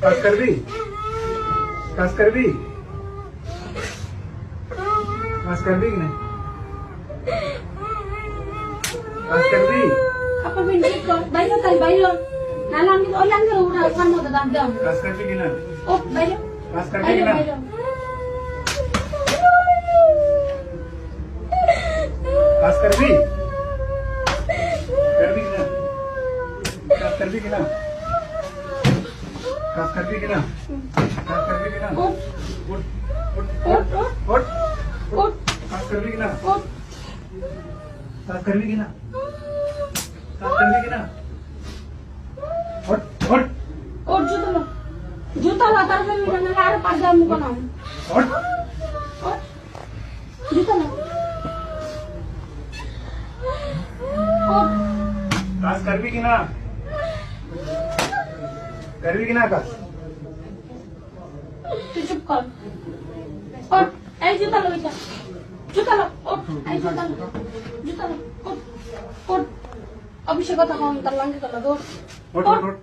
কাজ করবি? কাজ করবি? কাজ করবি কি না? কাজ করবি? apa pinjam kok bayar kan bayar nalang itu orang ke udah kan mau tetap dong কাজ করবি কি না? oh bayar কাজ করবি কি না? কাজ করবি? করবি কি না? কাজ করবি কি না? কাজ করবি কি না? কাজ করবি কি না? oh উঠ উঠ oh উঠ oh কাজ করবি কি না? oh কাজ করবি কি না? কাজ করবি কি না? উঠ উঠ oh juta lah taruh di dalam lar pada muka nam উঠ oh juta lah oh কাজ করবি কি না? করবি কি না কাজ? tu cukup kau oh juta lo itu juta lo oh juta lo oh oh abis itu kata kau ntar lagi kalau উঠ উঠ উঠ